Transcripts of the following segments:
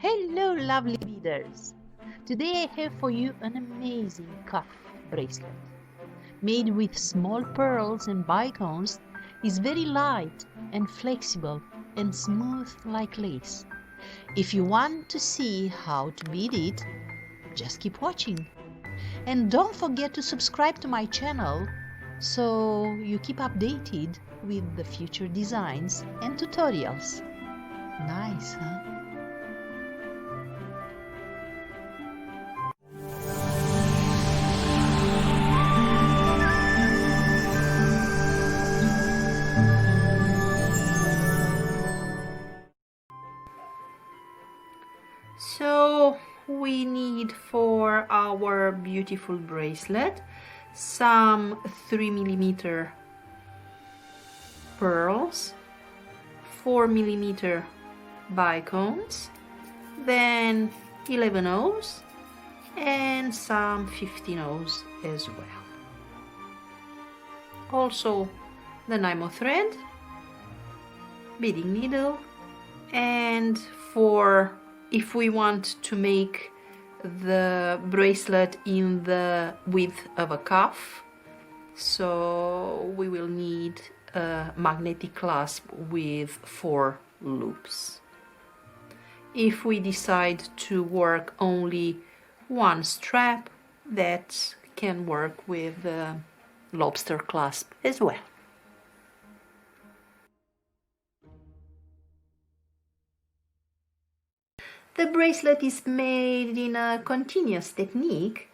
Hello lovely beaders! Today I have for you an amazing cuff bracelet. Made with small pearls and bicones, is very light and flexible and smooth like lace. If you want to see how to bead it, just keep watching. And don't forget to subscribe to my channel so you keep updated with the future designs and tutorials. Nice, huh? So we need for our beautiful bracelet some 3mm pearls, 4mm bicones, then 11 O's and some 15 O's as well. Also the Nymo thread, beading needle, and for if we want to make the bracelet in the width of a cuff, so we will need a magnetic clasp with 4 loops. If we decide to work only one strap, that can work with the lobster clasp as well. The bracelet is made in a continuous technique.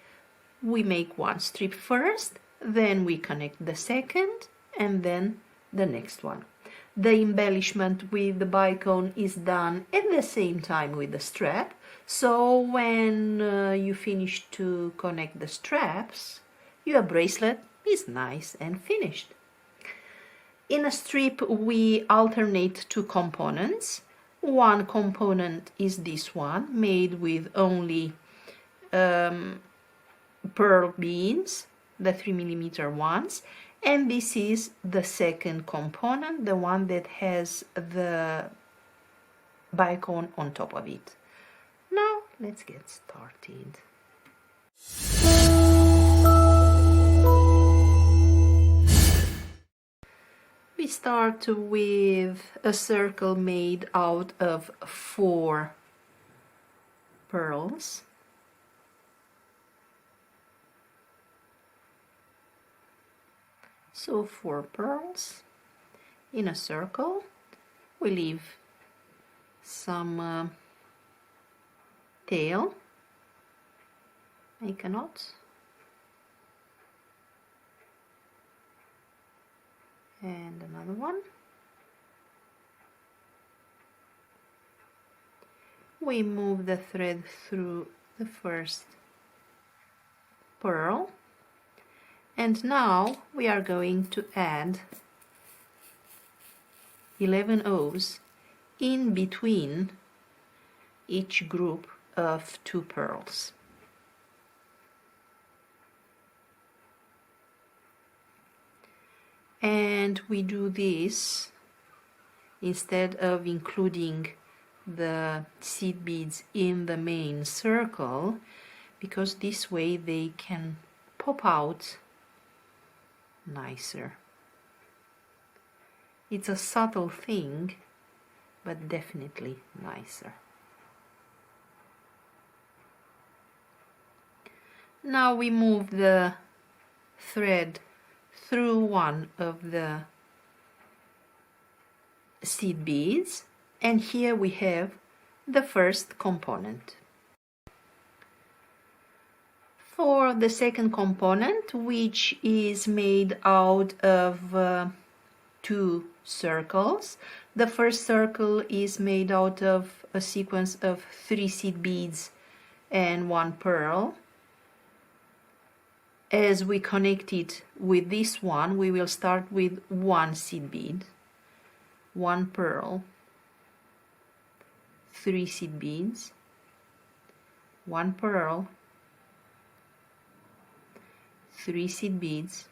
We make one strip first, then we connect the second, and then the next one. The embellishment with the bicone is done at the same time with the strap, so when you finish to connect the straps, your bracelet is nice and finished. In a strip, we alternate 2 components. One component is this one, made with only pearl beads, the 3mm ones, and this is the second component, the one that has the bicone on top of it. Now let's get started. We start with a circle made out of 4 pearls. So 4 pearls in a circle. We leave some tail, make a knot, and another one. We move the thread through the first pearl, and now we are going to add 11 O's in between each group of 2 pearls. And we do this instead of including the seed beads in the main circle, because this way they can pop out nicer. It's a subtle thing, but definitely nicer. Now we move the thread through one of the seed beads, and here we have the first component. For the second component, which is made out of 2 circles, the first circle is made out of a sequence of 3 seed beads and 1 pearl. As we connect it with this one, we will start with 1 seed bead, 1 pearl, 3 seed beads, 1 pearl, 3 seed beads,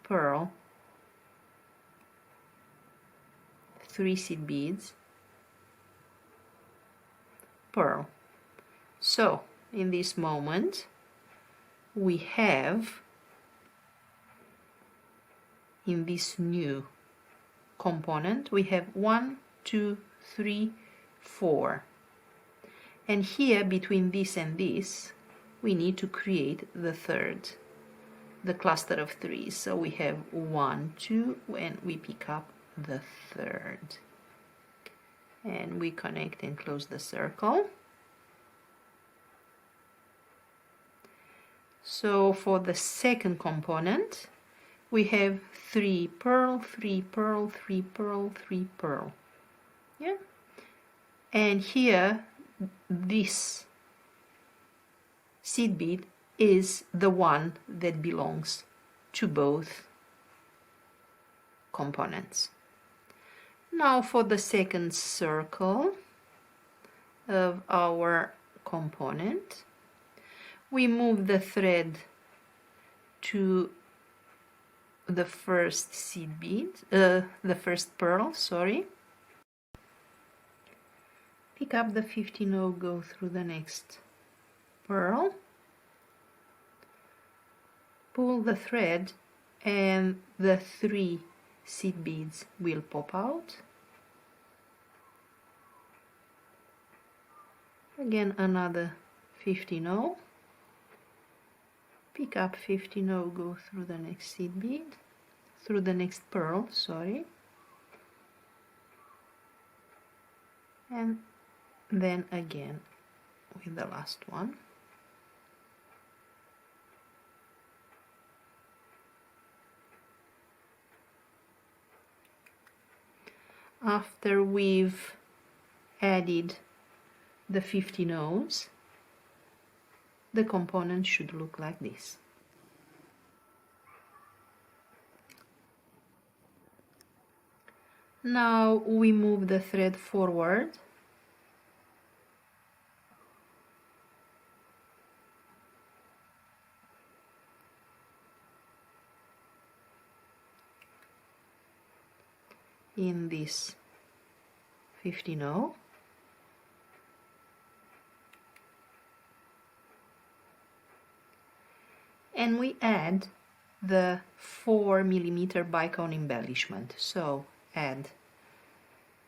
pearl, 3 seed beads, pearl. So in this moment we have, in this new component, we have 1, 2, 3, 4, and here between this and this we need to create the third, the cluster of 3. So we have 1, 2, and we pick up the third, and we connect and close the circle. So for the second component we have 3 pearl, 3 pearl, 3 pearl, 3 pearl. Yeah, and here this seed bead is the one that belongs to both components. Now for the second circle of our component, we move the thread to the first seed bead, the first pearl, sorry. Pick up the 15-0, go through the next pearl, pull the thread, and the 3 seed beads will pop out. Again another 15-0. Pick up 15-0, go through the next seed bead, through the next pearl, sorry, and then again with the last one. After we've added the 15-0s, the component should look like this. Now we move the thread forward in this 15-0, and we add the 4mm bicone embellishment. So add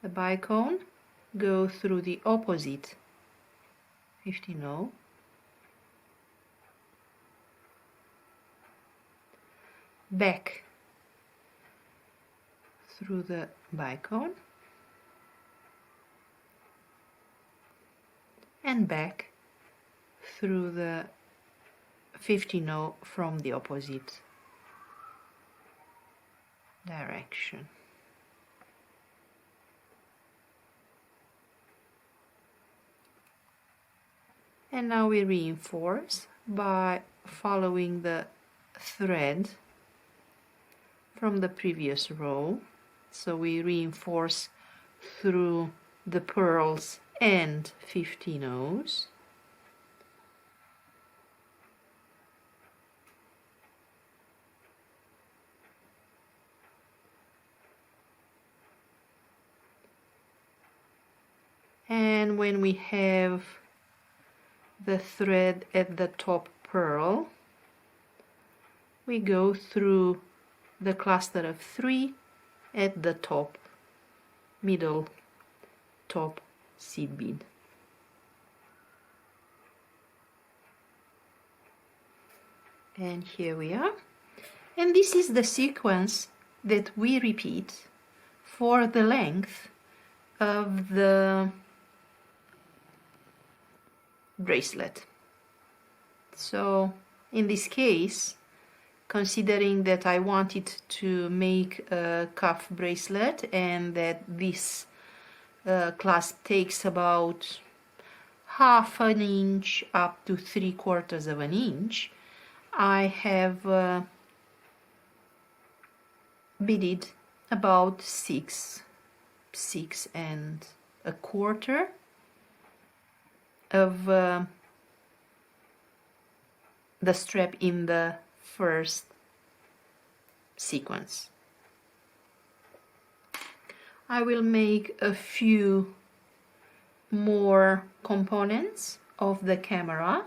the bicone, go through the opposite 15-0, back through the bicone, and back through the 15-0 from the opposite direction. And now we reinforce by following the thread from the previous row. So we reinforce through the pearls and 15-0s. And when we have the thread at the top pearl, we go through the cluster of 3 at the top, middle top seed bead. And here we are. And this is the sequence that we repeat for the length of the bracelet. So in this case, considering that I wanted to make a cuff bracelet and that this clasp takes about half an inch up to 3/4 of an inch, I have beaded about 6 1/4 of the strap in the first sequence. I will make a few more components of the camera,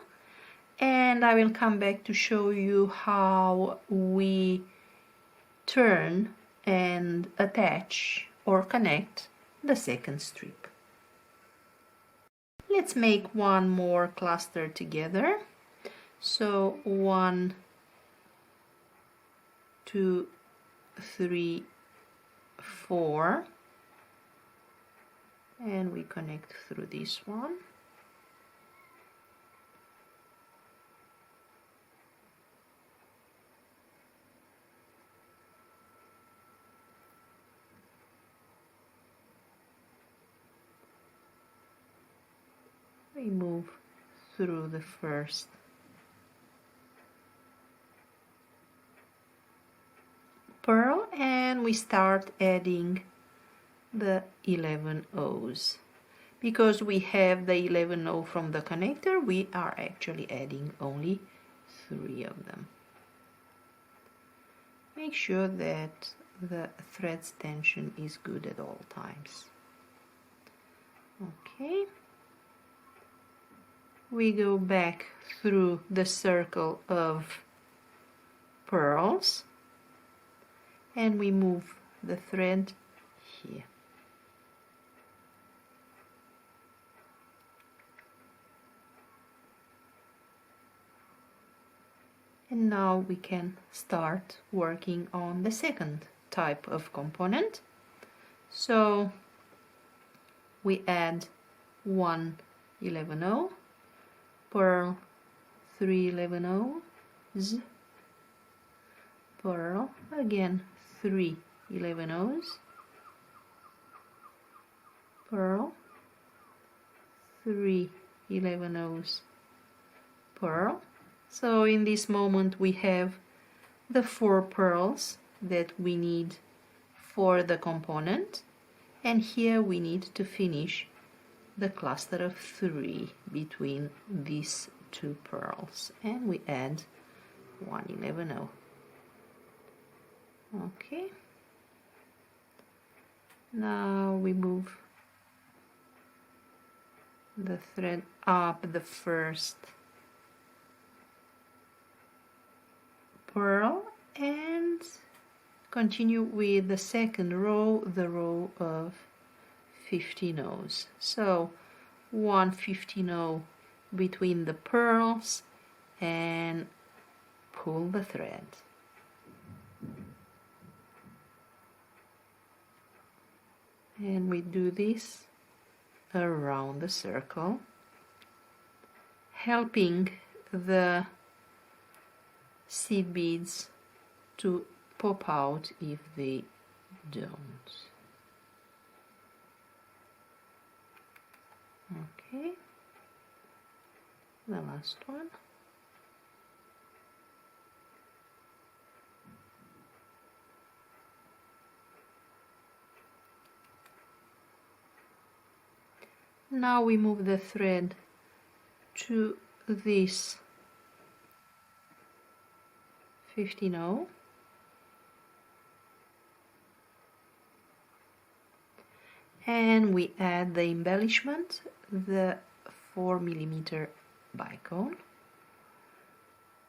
and I will come back to show you how we turn and attach or connect the second strip. Let's make one more cluster together. So 1, 2, 3, 4, and we connect through this one. We move through the first pearl and we start adding the 11 O's. Because we have the 11 O from the connector, we are actually adding only 3 of them. Make sure that the thread's tension is good at all times. Okay. We go back through the circle of pearls and we move the thread here. And now we can start working on the second type of component. So we add 1 11O, pearl 3 11O's, pearl again 3 11O's, pearl 3 11O's, pearl. So in this moment we have the 4 pearls that we need for the component, and here we need to finish the cluster of 3 between these 2 pearls, and we add 1 11O. Okay, now we move the thread up the first pearl and continue with the second row, the row of 15 O's. So 1 15 O between the pearls and pull the thread. And we do this around the circle, helping the seed beads to pop out if they don't. Okay, the last one. Now we move the thread to this 15 O and we add the embellishment, the 4mm bicone,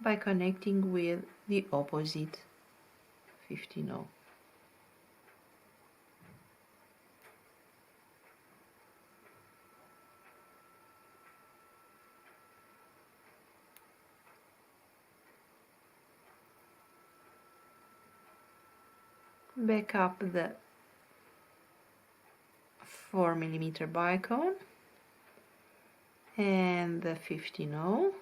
by connecting with the opposite 15 O. Back up the 4mm bicone and the 15 O,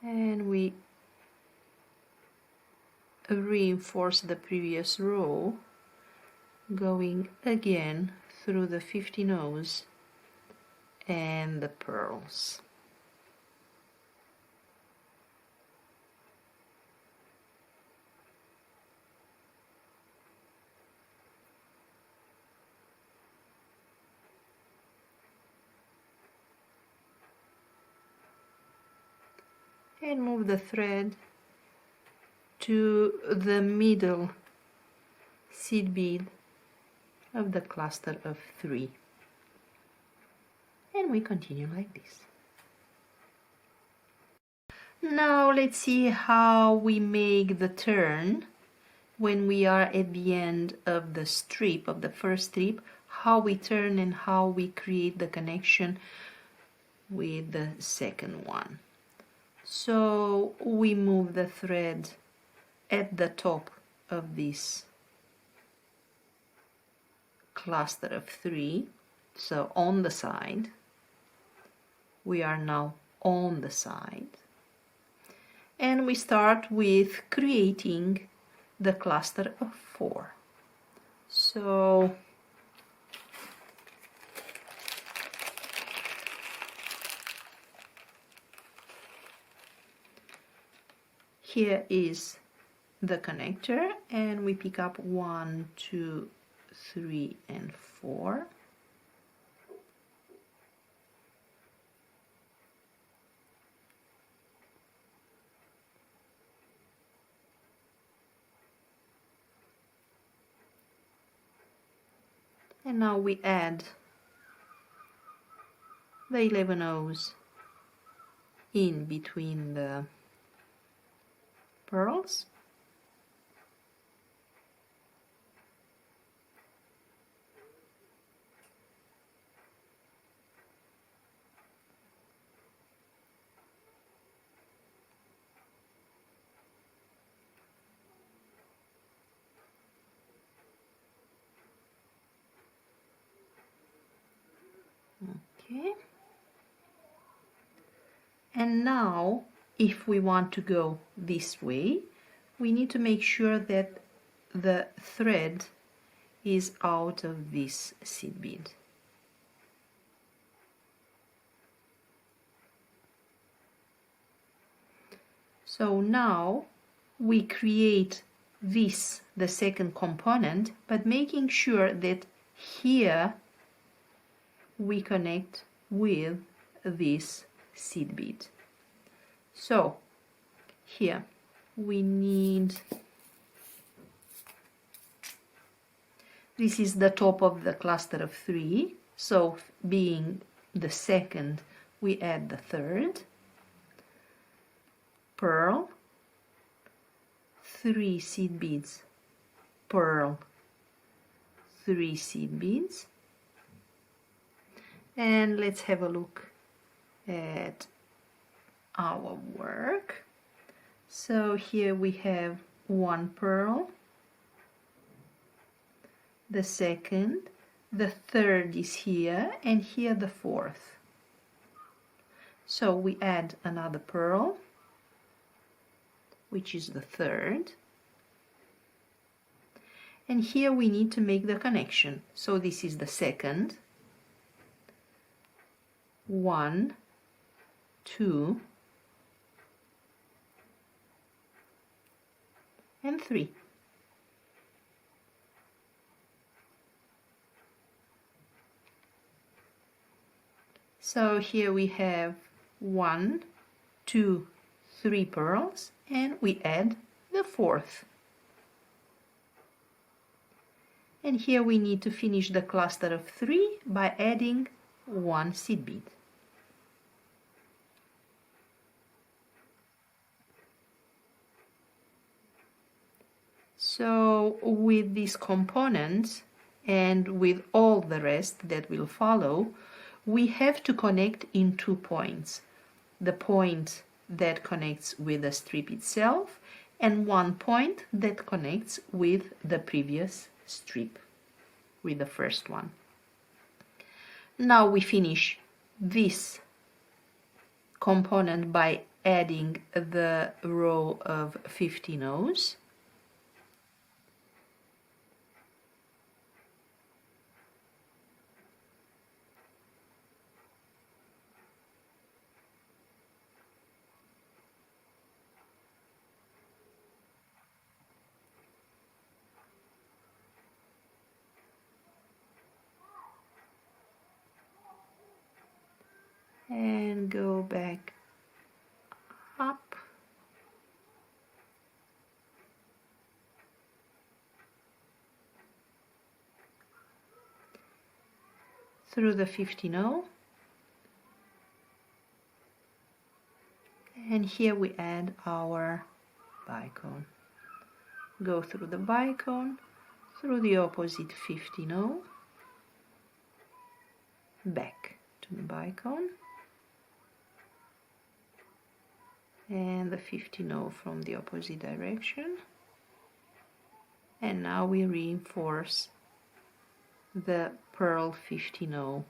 and we reinforce the previous row, going again through the 15 O's and the pearls. And move the thread to the middle seed bead of the cluster of 3. And we continue like this. Now let's see how we make the turn when we are at the end of the strip, of the first strip, how we turn and how we create the connection with the second one. So we move the thread at the top of this cluster of 3, so on the side. We are now on the side, and we start with creating the cluster of 4. So here is the connector, and we pick up 1, 2, 3, and 4. And now we add the 11 O's in between the pearls. Okay. And now, if we want to go this way, we need to make sure that the thread is out of this seed bead. So now we create this, the second component, but making sure that here we connect with this seed bead. So here we need, this is the top of the cluster of 3, so being the second, we add the third, pearl, 3 seed beads, pearl, 3 seed beads. And let's have a look at our work. So here we have 1 pearl, the second, the third is here, and here the fourth. So we add another pearl, which is the third, and here we need to make the connection. So this is the second, 1, 2, and 3. So here we have 1, 2, 3 pearls, and we add the fourth. And here we need to finish the cluster of 3 by adding 1 seed bead. So with these components and with all the rest that will follow, we have to connect in 2 points. The point that connects with the strip itself and 1 point that connects with the previous strip, with the first one. Now we finish this component by adding the row of 15 O's. And go back up. through the 15-0, and here we add our bicone. Go through the bicone, through the opposite 15-0, back to the bicone, and the 15-0 from the opposite direction, and now we reinforce the pearl 15-0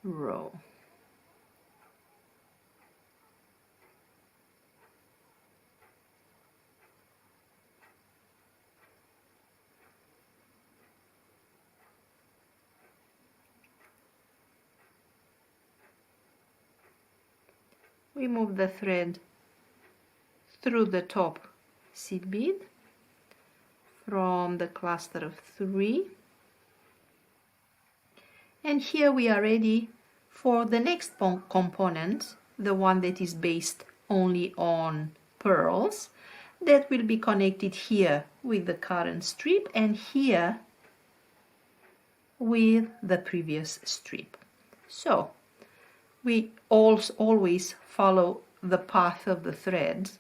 row. We move the thread through the top seed bead from the cluster of 3, and here we are ready for the next component, the one that is based only on pearls, that will be connected here with the current strip and here with the previous strip. So we always follow the path of the threads.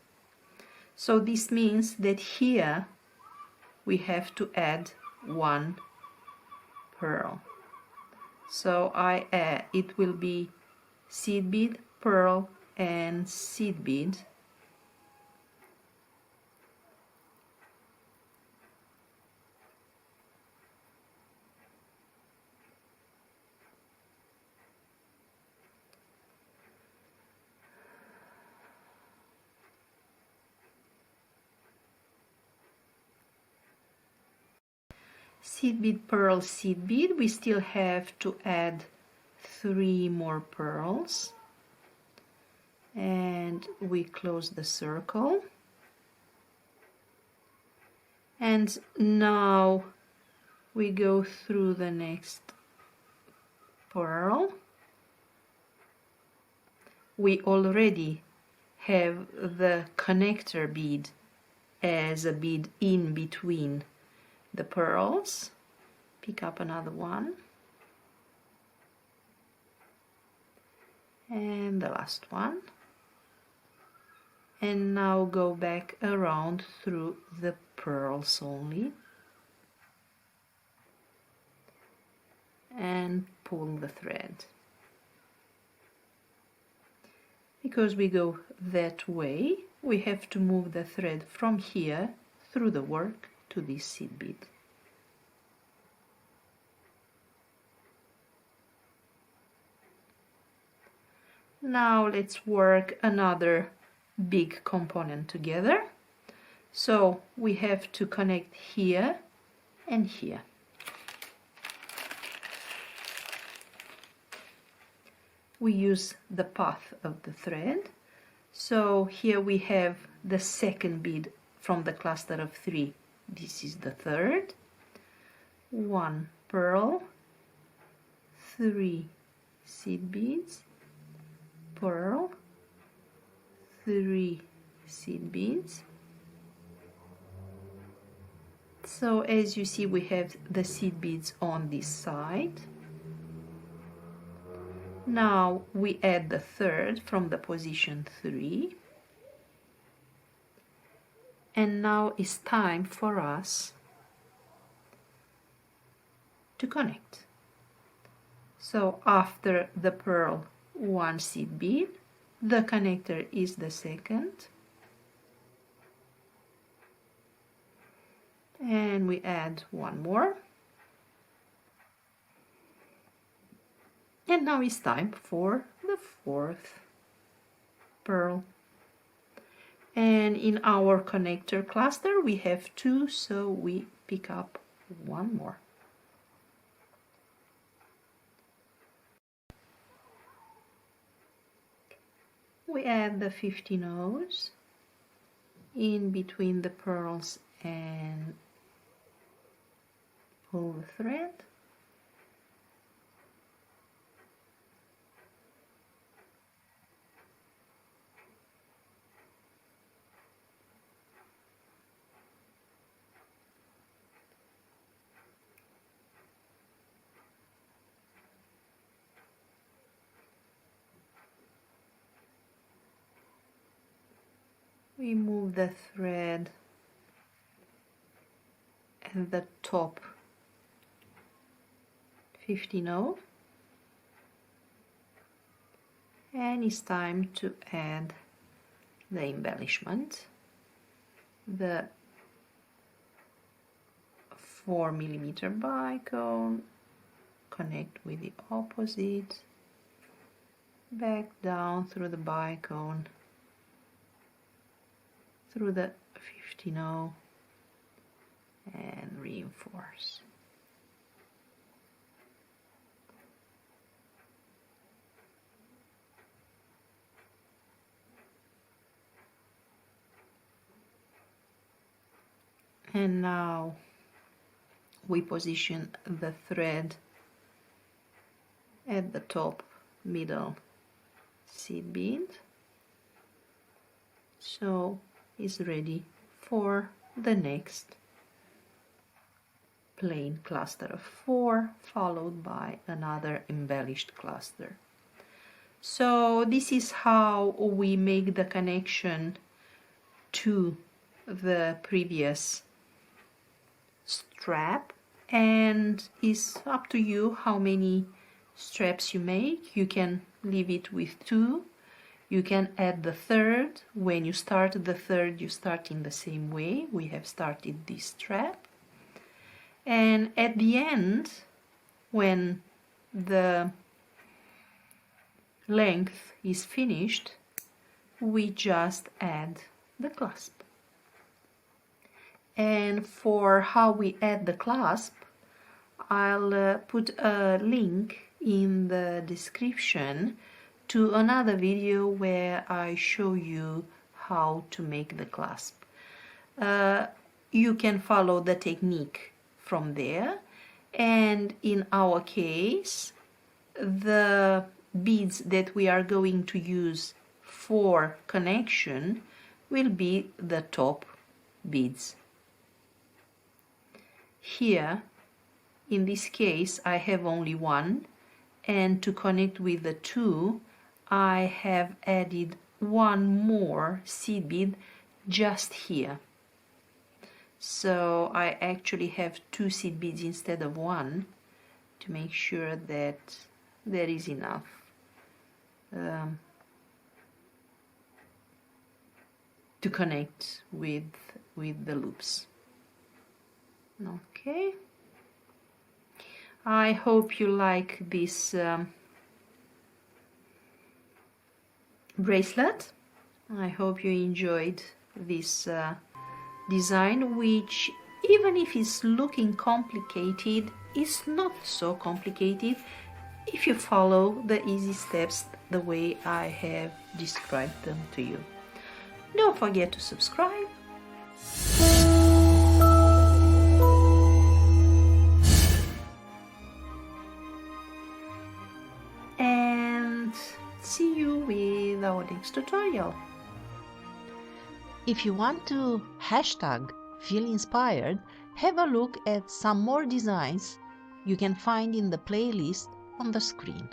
So this means that here we have to add one pearl. So it will be seed bead, pearl, and seed bead. Seed bead, pearl, seed bead. We still have to add 3 more pearls, and we close the circle, and now we go through the next pearl. We already have the connector bead as a bead in between the pearls. Pick up another one, and the last one, and now go back around through the pearls only and pull the thread. Because we go that way, we have to move the thread from here through the work to this seed bead. Now let's work another big component together. So we have to connect here and here. We use the path of the thread. So here we have the second bead from the cluster of 3. This is the third. 1 pearl, 3 seed beads, pearl, 3 seed beads. So as you see, we have the seed beads on this side. Now we add the third from the position 3, and now it's time for us to connect. So after the pearl, 1 seed bead, the connector is the second, and we add 1 more. And now it's time for the 4th pearl. And in our connector cluster we have 2, so we pick up 1 more. We add the 15-0s in between the pearls and pull the thread. we move the thread at the top 15-0, and it's time to add the embellishment, the 4mm bicone, connect with the opposite, back down through the bicone, through the 15-0, and reinforce. And now we position the thread at the top middle seed bead, so it's ready for the next plain cluster of 4 followed by another embellished cluster. So this is how we make the connection to the previous strap, and it's up to you how many straps you make. You can leave it with 2. You can add the third. When you start the third, you start in the same way we have started this strap, and at the end, when the length is finished, we just add the clasp. And for how we add the clasp, I'll put a link in the description to another video where I show you how to make the clasp. You can follow the technique from there, and in our case, the beads that we are going to use for connection will be the top beads. Here, in this case, I have only 1, and to connect with the 2, I have added 1 more seed bead just here. So I actually have 2 seed beads instead of 1 to make sure that there is enough to connect with the loops. Okay, I hope you like this bracelet. I hope you enjoyed this design, which, even if it's looking complicated, is not so complicated if you follow the easy steps the way I have described them to you. Don't forget to subscribe. And see you with our next tutorial. If you want to #feel inspired, have a look at some more designs you can find in the playlist on the screen.